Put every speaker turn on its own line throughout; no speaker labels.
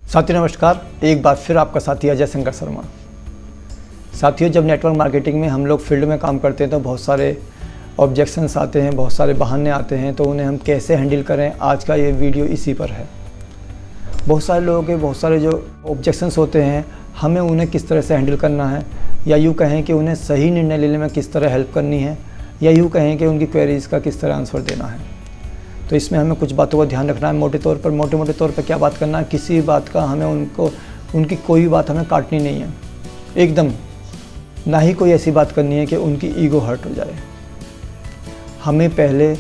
साथियों नमस्कार, एक बार फिर आपका साथी अजय शंकर शर्मा। साथियों, जब नेटवर्क मार्केटिंग में हम लोग फील्ड में काम करते हैं तो बहुत सारे ऑब्जेक्शंस आते हैं, बहुत सारे बहाने आते हैं, तो उन्हें हम कैसे हैंडल करें, आज का ये वीडियो इसी पर है। बहुत सारे लोगों के बहुत सारे जो ऑब्जेक्शंस होते हैं, हमें उन्हें किस तरह से हैंडल करना है, या यूँ कहें कि उन्हें सही निर्णय लेने में किस तरह हेल्प करनी है, या यूँ कहें कि उनकी क्वेरीज़ का किस तरह आंसर देना है। तो इसमें हमें कुछ बातों का ध्यान रखना है। मोटे तौर पर क्या बात करना है, किसी भी बात का हमें उनकी कोई भी बात हमें काटनी नहीं है एकदम, ना ही कोई ऐसी बात करनी है कि उनकी ईगो हर्ट हो जाए। हमें पहले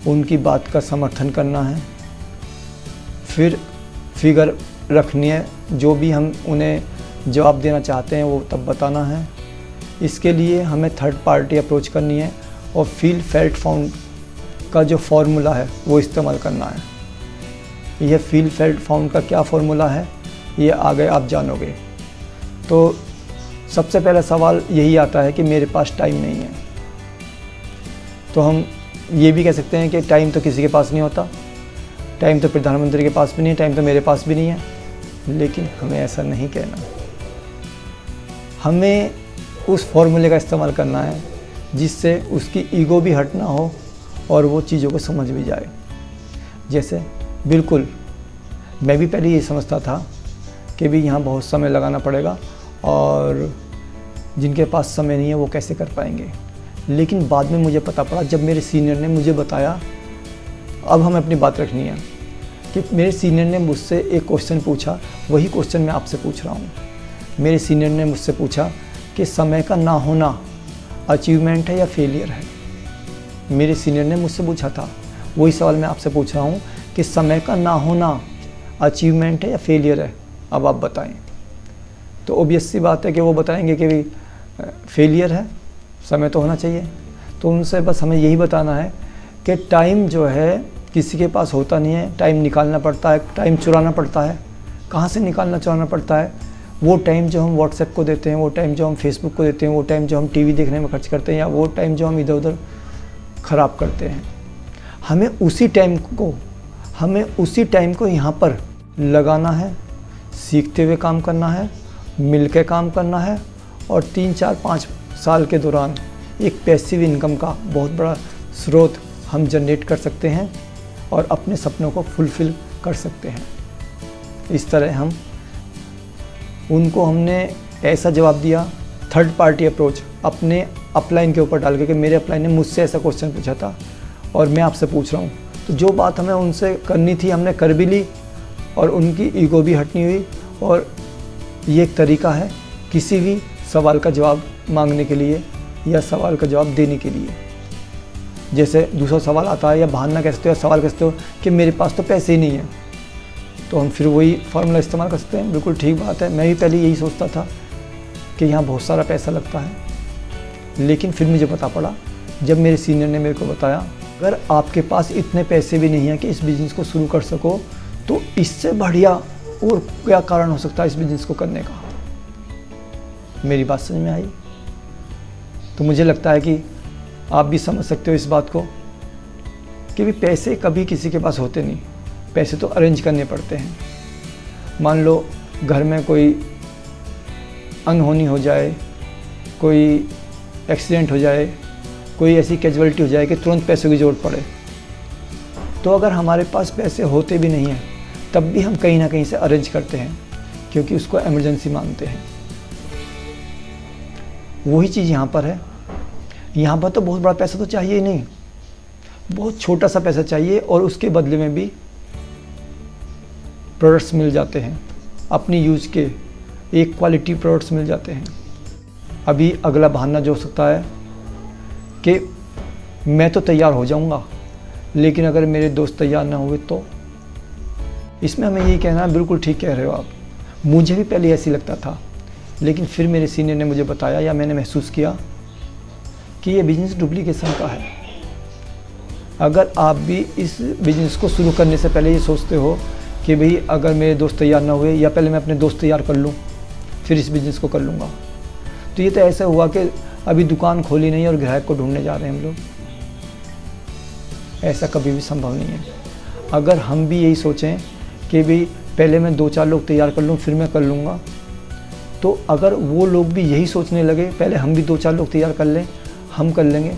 उनकी बात का समर्थन करना है, फिर फिगर रखनी है, जो भी हम उन्हें जवाब देना चाहते हैं वो तब बताना है। इसके लिए हमें थर्ड पार्टी अप्रोच करनी है और फील फेल्ट फाउंड का जो फॉर्मूला है वो इस्तेमाल करना है। यह फील फेल्ट फाउंड का क्या फॉर्मूला है ये आगे आप जानोगे। तो सबसे पहला सवाल यही आता है कि मेरे पास टाइम नहीं है। तो हम ये भी कह सकते हैं कि टाइम तो किसी के पास नहीं होता, टाइम तो प्रधानमंत्री के पास भी नहीं है, टाइम तो मेरे पास भी नहीं है। लेकिन हमें ऐसा नहीं कहना, हमें उस फॉर्मूले का इस्तेमाल करना है जिससे उसकी ईगो भी हट ना हो और वो चीज़ों को समझ भी जाए। जैसे बिल्कुल मैं भी पहले ये समझता था कि भी यहाँ बहुत समय लगाना पड़ेगा और जिनके पास समय नहीं है वो कैसे कर पाएंगे। लेकिन बाद में मुझे पता पड़ा, जब मेरे सीनियर ने मुझे बताया, अब हमें अपनी बात रखनी है, कि मेरे सीनियर ने मुझसे एक क्वेश्चन पूछा, वही क्वेश्चन मैं आपसे पूछ रहा हूँ। मेरे सीनियर ने मुझसे पूछा कि समय का ना होना अचीवमेंट है या फेलियर है। मेरे सीनियर ने मुझसे पूछा था, वही सवाल मैं आपसे पूछ रहा हूँ कि समय का ना होना अचीवमेंट है या फेलियर है। अब आप बताएं। तो ऑब्वियस सी बात है कि वो बताएंगे कि भी फेलियर है, समय तो होना चाहिए। तो उनसे बस हमें यही बताना है कि टाइम जो है किसी के पास होता नहीं है, टाइम निकालना पड़ता है, टाइम चुराना पड़ता है। कहाँ से निकालना चुराना पड़ता है? वो टाइम जो हम व्हाट्सएप को देते हैं, वो टाइम जो हम फेसबुक को देते हैं, वो टाइम जो हम टीवी देखने में खर्च करते हैं, या वो टाइम जो हम इधर उधर ख़राब करते हैं, हमें उसी टाइम को यहाँ पर लगाना है, सीखते हुए काम करना है, मिलकर काम करना है, और 3, 4, 5 साल के दौरान एक पैसिव इनकम का बहुत बड़ा स्रोत हम जनरेट कर सकते हैं और अपने सपनों को फुलफ़िल कर सकते हैं। इस तरह हमने ऐसा जवाब दिया, थर्ड पार्टी अप्रोच अपने अपलाइन के ऊपर डाल के, कि मेरे अपलाइन ने मुझसे ऐसा क्वेश्चन पूछा था और मैं आपसे पूछ रहा हूँ। तो जो बात हमें उनसे करनी थी हमने कर भी ली और उनकी ईगो भी हटनी हुई। और ये एक तरीका है किसी भी सवाल का जवाब मांगने के लिए या सवाल का जवाब देने के लिए। जैसे दूसरा सवाल आता है, या बहाना कह सकते हो, या सवाल कह सकते हो कि मेरे पास तो पैसे ही नहीं है, तो हम फिर वही फार्मूला इस्तेमाल कर सकते हैं। बिल्कुल ठीक बात है, मैं भी पहले यही सोचता था कि यहाँ बहुत सारा पैसा लगता है। लेकिन फिर मुझे पता पड़ा, जब मेरे सीनियर ने मेरे को बताया, अगर आपके पास इतने पैसे भी नहीं हैं कि इस बिज़नेस को शुरू कर सको, तो इससे बढ़िया और क्या कारण हो सकता है इस बिज़नेस को करने का। मेरी बात समझ में आई? तो मुझे लगता है कि आप भी समझ सकते हो इस बात को कि भी पैसे कभी किसी के पास होते नहीं, पैसे तो अरेंज करने पड़ते हैं। मान लो घर में कोई अनहोनी हो जाए, कोई एक्सीडेंट हो जाए, कोई ऐसी कैजुअलिटी हो जाए कि तुरंत पैसों की ज़रूरत पड़े, तो अगर हमारे पास पैसे होते भी नहीं हैं तब भी हम कहीं ना कहीं से अरेंज करते हैं, क्योंकि उसको इमरजेंसी मानते हैं। वही चीज़ यहाँ पर है। यहाँ पर तो बहुत बड़ा पैसा तो चाहिए ही नहीं, बहुत छोटा सा पैसा चाहिए और उसके बदले में भी प्रोडक्ट्स मिल जाते हैं, अपनी यूज़ के एक क्वालिटी प्रोडक्ट्स मिल जाते हैं। अभी अगला बहाना जो हो सकता है कि मैं तो तैयार हो जाऊंगा, लेकिन अगर मेरे दोस्त तैयार ना हुए तो। इसमें हमें यही कहना है, बिल्कुल ठीक कह रहे हो आप। मुझे भी पहले ऐसी लगता था, लेकिन फिर मेरे सीनियर ने मुझे बताया, या मैंने महसूस किया कि ये बिज़नेस डुप्लीकेशन का है। अगर आप भी इस बिज़नेस को शुरू करने से पहले ये सोचते हो कि भाई अगर मेरे दोस्त तैयार ना हुए, या पहले मैं अपने दोस्त तैयार कर लूँ फिर इस बिज़नेस को कर लूँगा, तो ये तो ऐसा हुआ कि अभी दुकान खोली नहीं और ग्राहक को ढूंढने जा रहे हैं हम लोग। ऐसा कभी भी संभव नहीं है। अगर हम भी यही सोचें कि भी पहले मैं 2-4 लोग तैयार कर लूँ फिर मैं कर लूँगा। तो अगर वो लोग भी यही सोचने लगे पहले हम भी 2-4 लोग तैयार कर लें, हम कर लेंगे,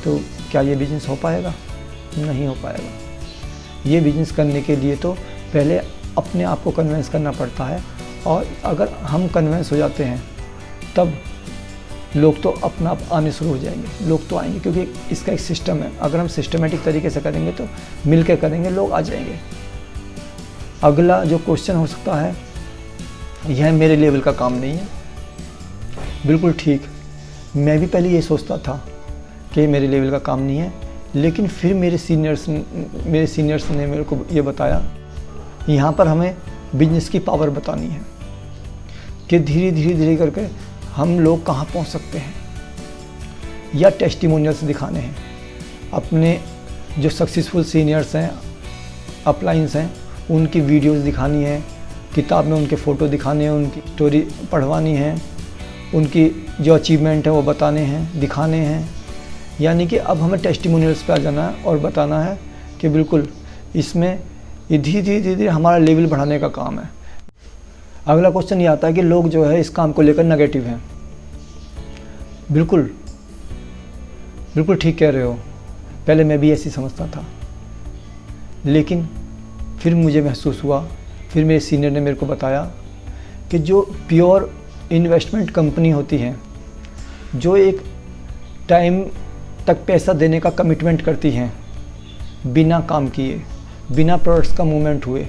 तो क्या ये बिज़नेस हो पाएगा? नहीं हो पाएगा। ये बिज़नेस करने के लिए तो पहले अपने आप को कन्विंस करना पड़ता है, और अगर हम कन्विंस हो जाते हैं तब लोग तो अपना आप आने शुरू हो जाएंगे, लोग तो आएंगे, क्योंकि इसका एक सिस्टम है। अगर हम सिस्टमेटिक तरीके से करेंगे तो मिल के करेंगे, लोग आ जाएंगे। अगला जो क्वेश्चन हो सकता है, यह मेरे लेवल का काम नहीं है। बिल्कुल ठीक, मैं भी पहले ये सोचता था कि मेरे लेवल का काम नहीं है, लेकिन फिर मेरे सीनियर्स ने मेरे को ये बताया, यहाँ पर हमें बिजनेस की पावर बतानी है कि धीरे करके हम लोग कहाँ पहुँच सकते हैं, या टेस्टिमोनियल्स दिखाने हैं। अपने जो सक्सेसफुल सीनियर्स हैं, अपलाइंस हैं, उनकी वीडियोस दिखानी है, किताब में उनके फ़ोटो दिखाने हैं, उनकी स्टोरी पढ़वानी है, उनकी जो अचीवमेंट है वो बताने हैं, दिखाने हैं। यानी कि अब हमें टेस्टिमोनियल्स पे आ जाना है और बताना है कि बिल्कुल इसमें ये धीरे हमारा लेवल बढ़ाने का काम है। अगला क्वेश्चन ये आता है कि लोग जो है इस काम को लेकर नेगेटिव हैं। बिल्कुल ठीक कह रहे हो, पहले मैं भी ऐसी समझता था, लेकिन फिर मुझे महसूस हुआ, फिर मेरे सीनियर ने मेरे को बताया कि जो प्योर इन्वेस्टमेंट कंपनी होती हैं, जो एक टाइम तक पैसा देने का कमिटमेंट करती हैं, बिना काम किए, बिना प्रोडक्ट्स का मूवमेंट हुए,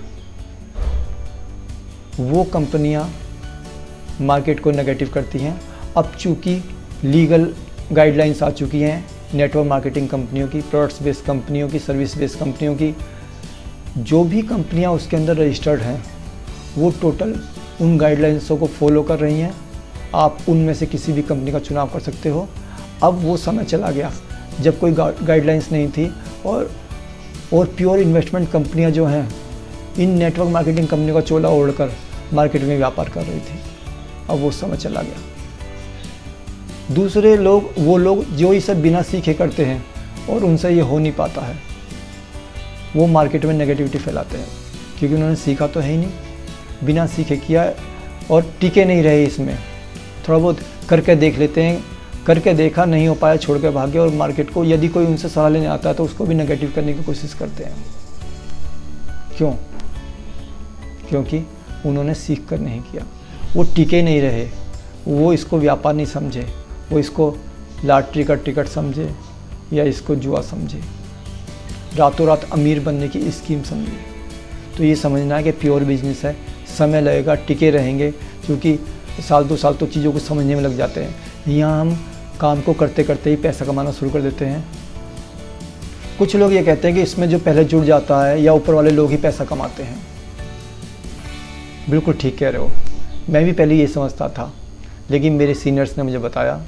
वो कंपनियां मार्केट को नेगेटिव करती हैं। अब चूँकि लीगल गाइडलाइंस आ चुकी हैं नेटवर्क मार्केटिंग कंपनियों की, प्रोडक्ट्स बेस्ड कंपनियों की, सर्विस बेस्ड कंपनियों की, जो भी कंपनियां उसके अंदर रजिस्टर्ड हैं वो टोटल उन गाइडलाइंसों को फॉलो कर रही हैं। आप उनमें से किसी भी कंपनी का चुनाव कर सकते हो। अब वो समय चला गया जब कोई गाइडलाइंस नहीं थी, और प्योर इन्वेस्टमेंट कंपनियां जो हैं इन नेटवर्क मार्केटिंग कंपनियों का चोला ओढ़कर मार्केट में व्यापार कर रही थी। अब वो समय चला गया। दूसरे लोग, वो लोग जो इसे बिना सीखे करते हैं और उनसे ये हो नहीं पाता है, वो मार्केट में नेगेटिविटी फैलाते हैं, क्योंकि उन्होंने सीखा तो है ही नहीं, बिना सीखे किया और टिके नहीं रहे इसमें। थोड़ा बहुत करके देख लेते हैं, करके देखा, नहीं हो पाया, छोड़ के भाग गए, और मार्केट को यदि कोई उनसे सलाह लेने आता है तो उसको भी नेगेटिव करने की कोशिश करते हैं। क्यों? क्योंकि उन्होंने सीख कर नहीं किया, वो टिके नहीं रहे, वो इसको व्यापार नहीं समझे, वो इसको लॉटरी का टिकट समझे या इसको जुआ समझे, रातों रात अमीर बनने की स्कीम समझे। तो ये समझना है कि प्योर बिजनेस है, समय लगेगा, टिके रहेंगे, क्योंकि 1-2 साल तो चीज़ों को समझने में लग जाते हैं। यहाँ हम काम को करते करते ही पैसा कमाना शुरू कर देते हैं। कुछ लोग ये कहते हैं कि इसमें जो पहले जुड़ जाता है या ऊपर वाले लोग ही पैसा कमाते हैं। बिल्कुल ठीक कह रहे हो, मैं भी पहले ये समझता था, लेकिन मेरे सीनियर्स ने मुझे बताया,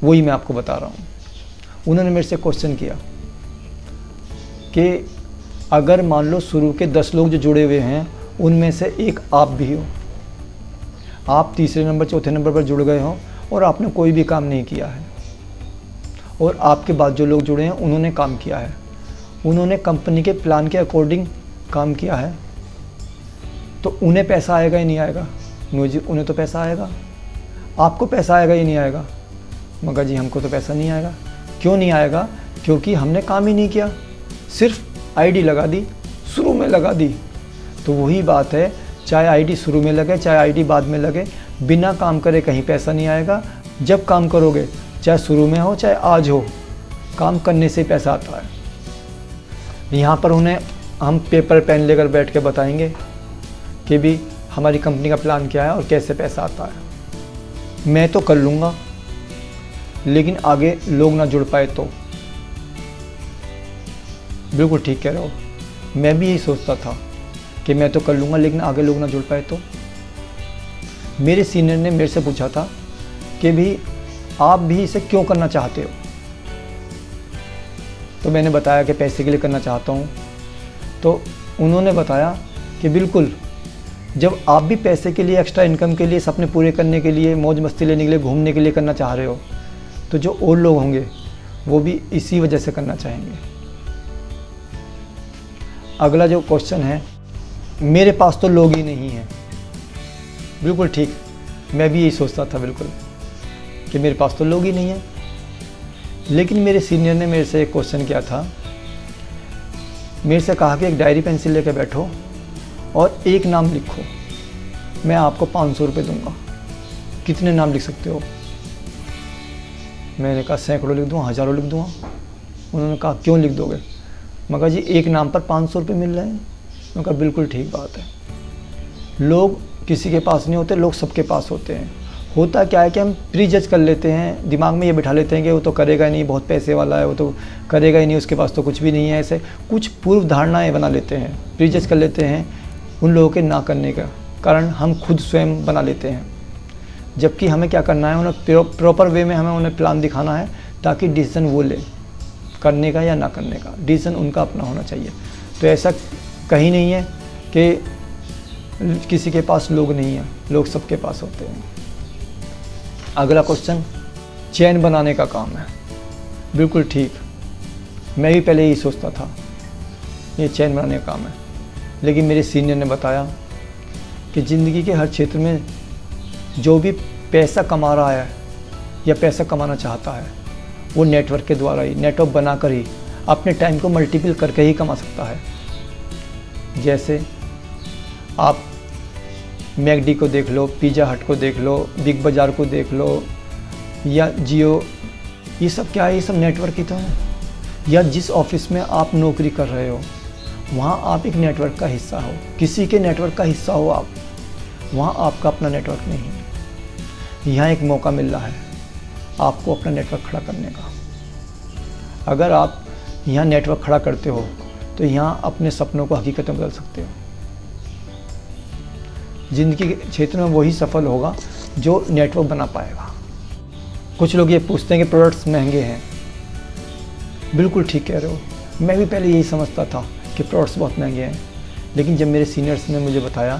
वही मैं आपको बता रहा हूँ। उन्होंने मेरे से क्वेश्चन किया कि अगर मान लो शुरू के 10 लोग जो जुड़े हुए हैं उनमें से एक आप भी हो, आप तीसरे नंबर चौथे नंबर पर जुड़ गए हो और आपने कोई भी काम नहीं किया है, और आपके बाद जो लोग जुड़े हैं उन्होंने काम किया है, उन्होंने कंपनी के प्लान के अकॉर्डिंग काम किया है, तो उन्हें पैसा आएगा ही नहीं आएगा? मुझे उन्हें तो पैसा आएगा। आपको पैसा आएगा ही नहीं आएगा? मगर जी हमको तो पैसा नहीं आएगा। क्यों नहीं आएगा? क्योंकि हमने काम ही नहीं किया, सिर्फ आईडी लगा दी, शुरू में लगा दी। तो वही बात है, चाहे आईडी शुरू में लगे चाहे आईडी बाद में लगे, बिना काम करे कहीं पैसा नहीं आएगा। जब काम करोगे, चाहे शुरू में हो चाहे आज हो, काम करने से पैसा आता है। यहाँ पर उन्हें हम पेपर पेन लेकर बैठ के बताएंगे कि भी हमारी कंपनी का प्लान क्या है और कैसे पैसा आता है। मैं तो कर लूँगा, लेकिन आगे लोग ना जुड़ पाए तो। बिल्कुल ठीक कह रहे हो, मैं भी यही सोचता था कि मैं तो कर लूँगा, लेकिन आगे लोग ना जुड़ पाए तो। मेरे सीनियर ने मेरे से पूछा था कि भी आप भी इसे क्यों करना चाहते हो? तो मैंने बताया कि पैसे के लिए करना चाहता हूँ। तो उन्होंने बताया कि बिल्कुल, जब आप भी पैसे के लिए, एक्स्ट्रा इनकम के लिए, सपने पूरे करने के लिए, मौज मस्ती लेने के लिए, घूमने के लिए करना चाह रहे हो, तो जो और लोग होंगे वो भी इसी वजह से करना चाहेंगे। अगला जो क्वेश्चन है मेरे पास तो लोग ही नहीं हैं। बिल्कुल ठीक, मैं भी यही सोचता था बिल्कुल कि मेरे पास तो लोग ही नहीं हैं। लेकिन मेरे सीनियर ने मेरे से एक क्वेश्चन किया था, मेरे से कहा कि एक डायरी पेंसिल लेकर बैठो और एक नाम लिखो, मैं आपको 500 रुपये दूंगा। कितने नाम लिख सकते हो? मैंने कहा सैकड़ों लिख दूँगा, हज़ारों लिख दूँगा। उन्होंने कहा क्यों लिख दोगे? मैं कहा जी एक नाम पर 500 रुपये मिल रहे हैं। मैं कहा बिल्कुल ठीक बात है। लोग किसी के पास नहीं होते, लोग सबके पास होते हैं। होता क्या है कि हम प्री जज कर लेते हैं, दिमाग में ये बिठा लेते हैं कि वो तो करेगा ही नहीं, बहुत पैसे वाला है, वो तो करेगा ही नहीं, उसके पास तो कुछ भी नहीं है। ऐसे कुछ पूर्व धारणाएँ बना लेते हैं, प्री जज कर लेते हैं उन लोगों के ना करने का कारण हम खुद स्वयं बना लेते हैं। जबकि हमें क्या करना है, उन्हें प्रॉपर वे में हमें उन्हें प्लान दिखाना है ताकि डिसीजन वो ले, करने का या ना करने का डिसीजन उनका अपना होना चाहिए। तो ऐसा कहीं नहीं है कि किसी के पास लोग नहीं हैं, लोग सबके पास होते हैं। अगला क्वेश्चन, चैन बनाने का काम है। बिल्कुल ठीक, मैं भी पहले यही सोचता था ये चैन बनाने का काम है। लेकिन मेरे सीनियर ने बताया कि ज़िंदगी के हर क्षेत्र में जो भी पैसा कमा रहा है या पैसा कमाना चाहता है वो नेटवर्क के द्वारा ही, नेटवर्क बनाकर ही अपने टाइम को मल्टीपल करके ही कमा सकता है। जैसे आप मैकडी को देख लो, पिज़्ज़ा हट को देख लो, बिग बाज़ार को देख लो या जियो, ये सब क्या है? ये सब नेटवर्क ही तो है। या जिस ऑफिस में आप नौकरी कर रहे हो वहाँ आप एक नेटवर्क का हिस्सा हो, किसी के नेटवर्क का हिस्सा हो आप, वहाँ आपका अपना नेटवर्क नहीं है। यहाँ एक मौका मिल रहा है आपको अपना नेटवर्क खड़ा करने का। अगर आप यहाँ नेटवर्क खड़ा करते हो तो यहाँ अपने सपनों को हकीकत में बदल सकते हो। ज़िंदगी के क्षेत्र में वही सफल होगा जो नेटवर्क बना पाएगा। कुछ लोग ये पूछते हैं कि प्रोडक्ट्स महंगे हैं। बिल्कुल ठीक कह रहे हो, मैं भी पहले यही समझता था कि प्रोडक्ट्स बहुत महंगे हैं। लेकिन जब मेरे सीनियर्स ने मुझे बताया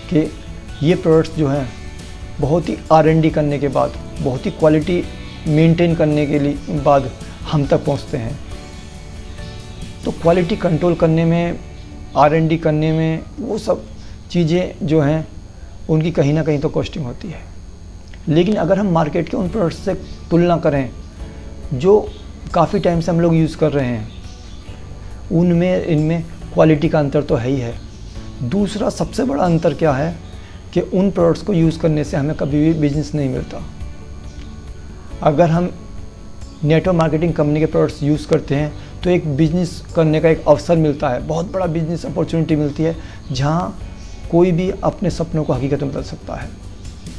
कि ये प्रोडक्ट्स जो हैं बहुत ही R&D करने के बाद, बहुत ही क्वालिटी मेंटेन करने के लिए बाद हम तक पहुंचते हैं, तो क्वालिटी कंट्रोल करने में, R&D करने में, वो सब चीज़ें जो हैं उनकी कहीं ना कहीं तो कॉस्टिंग होती है। लेकिन अगर हम मार्केट के उन प्रोडक्ट्स से तुलना करें जो काफ़ी टाइम से हम लोग यूज़ कर रहे हैं, उनमें इनमें क्वालिटी का अंतर तो है ही है। दूसरा सबसे बड़ा अंतर क्या है कि उन प्रोडक्ट्स को यूज़ करने से हमें कभी भी बिजनेस नहीं मिलता। अगर हम नेटवर्क मार्केटिंग कंपनी के प्रोडक्ट्स यूज़ करते हैं तो एक बिजनेस करने का एक अवसर मिलता है, बहुत बड़ा बिजनेस अपॉर्चुनिटी मिलती है जहाँ कोई भी अपने सपनों को हकीकत में बदल सकता है।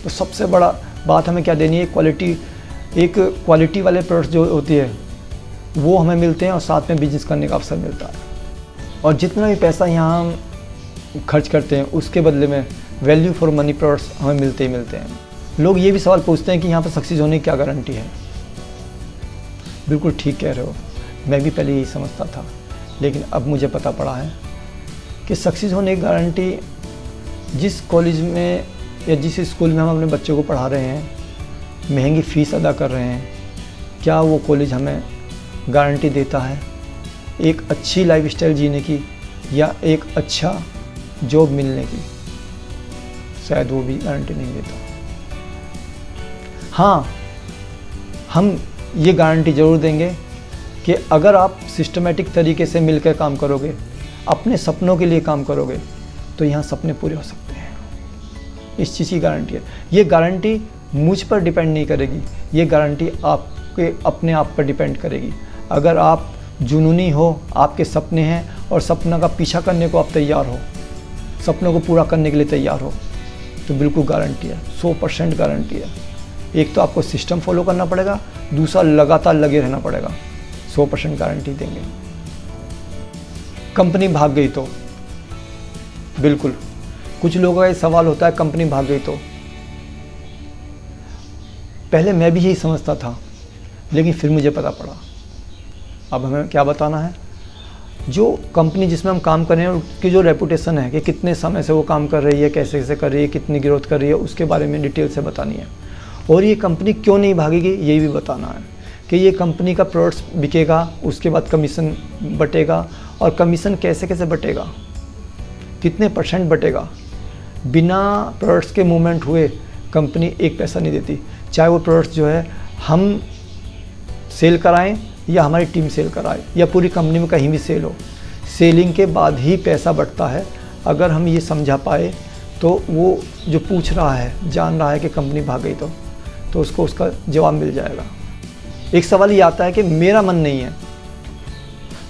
तो सबसे बड़ा बात हमें क्या देनी है, एक क्वालिटी वाले प्रोडक्ट्स जो होती है वो हमें मिलते हैं और साथ में बिजनेस करने का अवसर मिलता है। और जितना भी पैसा यहाँ हम खर्च करते हैं उसके बदले में वैल्यू फॉर मनी प्रोडक्ट्स हमें मिलते ही मिलते हैं। लोग ये भी सवाल पूछते हैं कि यहाँ पर सक्सेस होने की क्या गारंटी है। बिल्कुल ठीक कह रहे हो, मैं भी पहले यही समझता था, लेकिन अब मुझे पता पड़ा है कि सक्सेस होने की गारंटी जिस कॉलेज में या जिस स्कूल में हम अपने बच्चों को पढ़ा रहे हैं, महंगी फ़ीस अदा कर रहे हैं, क्या वो कॉलेज हमें गारंटी देता है एक अच्छी लाइफस्टाइल जीने की या एक अच्छा जॉब मिलने की? शायद वो भी गारंटी नहीं देता। हाँ, हम ये गारंटी ज़रूर देंगे कि अगर आप सिस्टमेटिक तरीके से मिलकर काम करोगे, अपने सपनों के लिए काम करोगे, तो यहाँ सपने पूरे हो सकते हैं। इस चीज़ की गारंटी है। ये गारंटी मुझ पर डिपेंड नहीं करेगी, ये गारंटी आपके अपने आप पर डिपेंड करेगी। अगर आप जुनूनी हो, आपके सपने हैं और सपना का पीछा करने को आप तैयार हो, सपनों को पूरा करने के लिए तैयार हो, तो बिल्कुल गारंटी है, 100% गारंटी है। एक तो आपको सिस्टम फॉलो करना पड़ेगा, दूसरा लगातार लगे रहना पड़ेगा, 100% गारंटी देंगे। कंपनी भाग गई तो बिल्कुल, कुछ लोगों का ये सवाल होता है कंपनी भाग गई तो। पहले मैं भी यही समझता था, लेकिन फिर मुझे पता पड़ा। अब हमें क्या बताना है, जो कंपनी जिसमें हम काम कर रहे हैं उसकी जो रेपुटेशन है कि कितने समय से वो काम कर रही है, कैसे कैसे कर रही है, कितनी ग्रोथ कर रही है, उसके बारे में डिटेल से बतानी है। और ये कंपनी क्यों नहीं भागेगी ये भी बताना है कि ये कंपनी का प्रोडक्ट्स बिकेगा, उसके बाद कमीशन बटेगा, और कमीशन कैसे कैसे बटेगा, कितने % बटेगा। बिना प्रोडक्ट्स के मूवमेंट हुए कंपनी एक पैसा नहीं देती, चाहे वो प्रोडक्ट्स जो है हम सेल कराएं या हमारी टीम सेल कराए या पूरी कंपनी में कहीं भी सेल हो। सेलिंग के बाद ही पैसा बढ़ता है। अगर हम ये समझा पाए तो वो जो पूछ रहा है, जान रहा है कि कंपनी भाग गई तो उसको उसका जवाब मिल जाएगा। एक सवाल ये आता है कि मेरा मन नहीं है।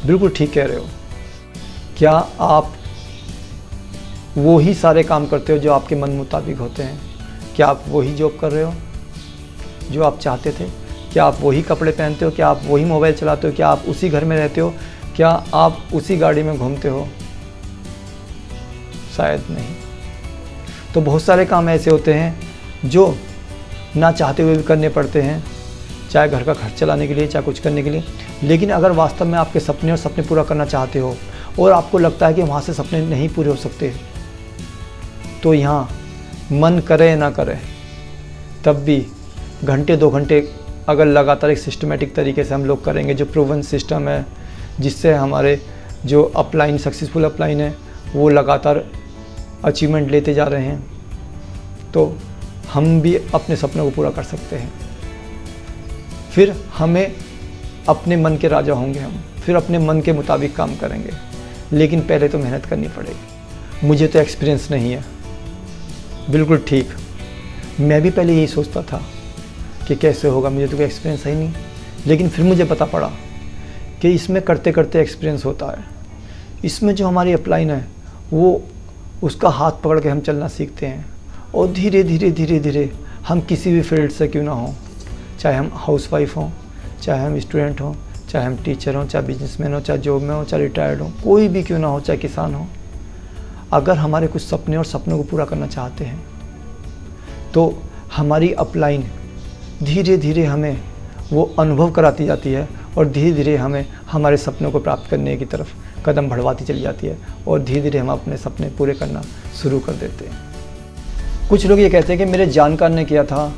बिल्कुल ठीक कह रहे हो। क्या आप वो ही सारे काम करते हो जो आपके मन मुताबिक होते हैं? क्या आप वही जॉब कर रहे हो जो आप चाहते थे? क्या आप वही कपड़े पहनते हो? क्या आप वही मोबाइल चलाते हो? क्या आप उसी घर में रहते हो? क्या आप उसी गाड़ी में घूमते हो? शायद नहीं। तो बहुत सारे काम ऐसे होते हैं जो ना चाहते हुए भी करने पड़ते हैं, चाहे घर का खर्च चलाने के लिए, चाहे कुछ करने के लिए। लेकिन अगर वास्तव में आपके सपने और सपने पूरा करना चाहते हो और आपको लगता है कि वहाँ से सपने नहीं पूरे हो सकते, तो यहाँ मन करे ना करे तब भी घंटे 2 घंटे अगर लगातार एक सिस्टमेटिक तरीके से हम लोग करेंगे, जो प्रूवन सिस्टम है जिससे हमारे जो अपलाइन सक्सेसफुल अपलाइन है वो लगातार अचीवमेंट लेते जा रहे हैं, तो हम भी अपने सपनों को पूरा कर सकते हैं। फिर हमें अपने मन के राजा होंगे हम, फिर अपने मन के मुताबिक काम करेंगे। लेकिन पहले तो मेहनत करनी पड़ेगी। मुझे तो एक्सपीरियंस नहीं है। बिल्कुल ठीक, मैं भी पहले यही सोचता था कि कैसे होगा, मुझे तो कोई एक्सपीरियंस है ही नहीं। लेकिन फिर मुझे पता पड़ा कि इसमें करते करते एक्सपीरियंस होता है। इसमें जो हमारी अपलाइन है वो उसका हाथ पकड़ के हम चलना सीखते हैं और धीरे धीरे धीरे धीरे हम किसी भी फील्ड से क्यों ना हो, चाहे हम हाउसवाइफ हों, चाहे हम स्टूडेंट हों, चाहे हम टीचर हों, चाहे बिजनेसमैन हो, चाहे जॉब में हो, चाहे रिटायर्ड हो, कोई भी क्यों ना हो, चाहे किसान हो, अगर हमारे कुछ सपने और सपनों को पूरा करना चाहते हैं तो हमारी अपलाइन धीरे धीरे हमें वो अनुभव कराती जाती है और धीरे धीरे हमें हमारे सपनों को प्राप्त करने की तरफ कदम बढ़वाती चली जाती है और धीरे धीरे हम अपने सपने पूरे करना शुरू कर देते हैं। कुछ लोग ये कहते हैं कि मेरे जानकार ने किया था,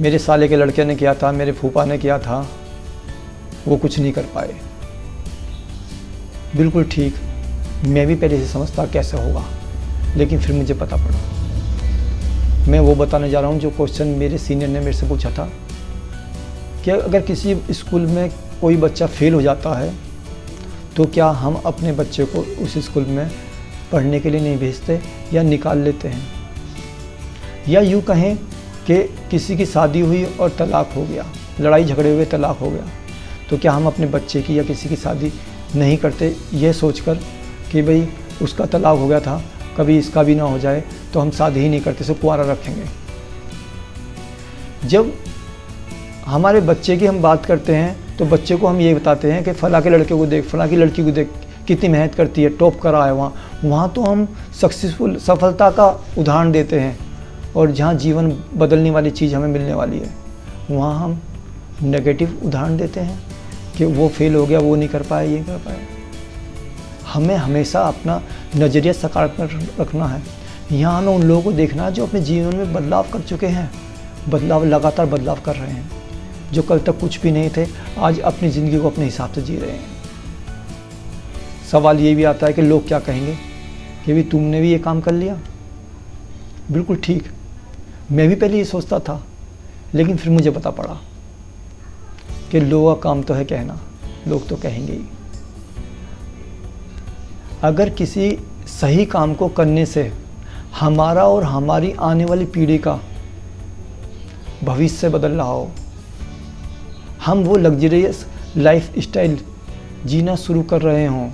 मेरे साले के लड़के ने किया था, मेरे फूफा ने किया था, वो कुछ नहीं कर पाए। बिल्कुल ठीक, मैं भी पहले से समझता कैसे होगा, लेकिन फिर मुझे पता पड़ा। मैं वो बताने जा रहा हूँ जो क्वेश्चन मेरे सीनियर ने मेरे से पूछा था कि अगर किसी स्कूल में कोई बच्चा फेल हो जाता है तो क्या हम अपने बच्चे को उस स्कूल में पढ़ने के लिए नहीं भेजते या निकाल लेते हैं, या यूँ कहें कि किसी की शादी हुई और तलाक हो गया, लड़ाई झगड़े हुए तलाक हो गया, तो क्या हम अपने बच्चे की या किसी की शादी नहीं करते यह सोचकर कि भाई उसका तलाक हो गया था, कभी इसका भी ना हो जाए तो हम शादी ही नहीं करते, सिर्फ कुंवारा रखेंगे। जब हमारे बच्चे की हम बात करते हैं तो बच्चे को हम ये बताते हैं कि फ़लाँ के लड़के को देख, फ़लाँ की लड़की को देख, कितनी मेहनत करती है, टॉप करा है वहाँ तो हम सफलता का उदाहरण देते हैं। और जहाँ जीवन बदलने वाली चीज़ हमें मिलने वाली है वहाँ हम नेगेटिव उदाहरण देते हैं कि वो फेल हो गया, वो नहीं कर पाया, ये कर पाया। हमें हमेशा अपना नज़रिया सकारात्मक रखना है। यहाँ हमें उन लोगों को देखना है जो अपने जीवन में बदलाव कर चुके हैं, लगातार बदलाव कर रहे हैं, जो कल तक कुछ भी नहीं थे आज अपनी ज़िंदगी को अपने हिसाब से जी रहे हैं। सवाल ये भी आता है कि लोग क्या कहेंगे कि भी तुमने भी ये काम कर लिया। बिल्कुल ठीक, मैं भी पहले ये सोचता था, लेकिन फिर मुझे पता पड़ा कि लोगों का काम तो है कहना, लोग तो कहेंगे ही। अगर किसी सही काम को करने से हमारा और हमारी आने वाली पीढ़ी का भविष्य बदल रहा हो, हम वो लग्जरियस लाइफ स्टाइल जीना शुरू कर रहे हों,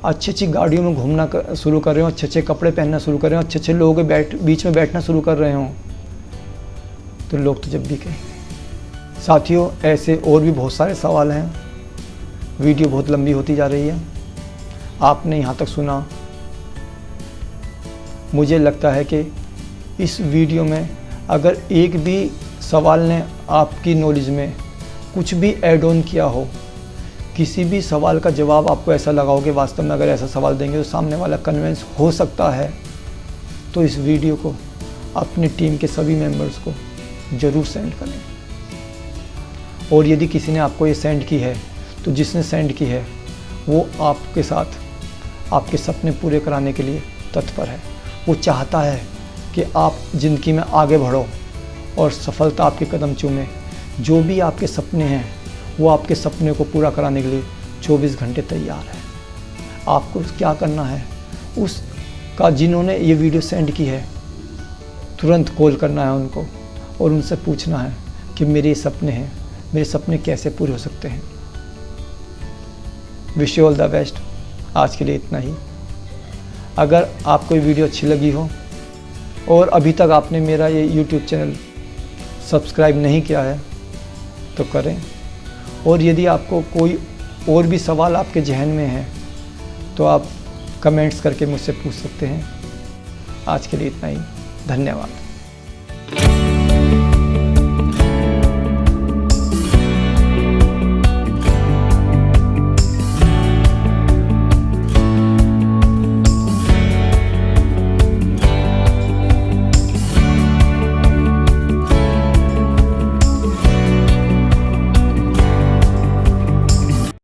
अच्छी अच्छी गाड़ियों में घूमना शुरू कर रहे हो, अच्छे अच्छे कपड़े पहनना शुरू कर रहे हो, अच्छे अच्छे लोगों के बीच में बैठना शुरू कर रहे हों, तो लोग तो जब भी कहें। साथियों, ऐसे और भी बहुत सारे सवाल हैं। वीडियो बहुत लंबी होती जा रही है, आपने यहाँ तक सुना। मुझे लगता है कि इस वीडियो में अगर एक भी सवाल ने आपकी नॉलेज में कुछ भी ऐड ऑन किया हो, किसी भी सवाल का जवाब आपको ऐसा लगा हो कि वास्तव में अगर ऐसा सवाल देंगे तो सामने वाला कन्विंस हो सकता है, तो इस वीडियो को अपनी टीम के सभी मेंबर्स को ज़रूर सेंड करें। और यदि किसी ने आपको ये सेंड की है तो जिसने सेंड की है वो आपके साथ आपके सपने पूरे कराने के लिए तत्पर है। वो चाहता है कि आप ज़िंदगी में आगे बढ़ो और सफलता आपके कदम चूमे। जो भी आपके सपने हैं वो आपके सपने को पूरा कराने के लिए 24 घंटे तैयार है। आपको क्या करना है, उसका जिन्होंने ये वीडियो सेंड की है तुरंत कॉल करना है उनको और उनसे पूछना है कि मेरे सपने हैं, मेरे सपने कैसे पूरे हो सकते हैं। Wish you all the best. आज के लिए इतना ही। अगर आपको ये वीडियो अच्छी लगी हो और अभी तक आपने मेरा ये YouTube चैनल सब्सक्राइब नहीं किया है तो करें, और यदि आपको कोई और भी सवाल आपके जहन में है तो आप कमेंट्स करके मुझसे पूछ सकते हैं। आज के लिए इतना ही। धन्यवाद।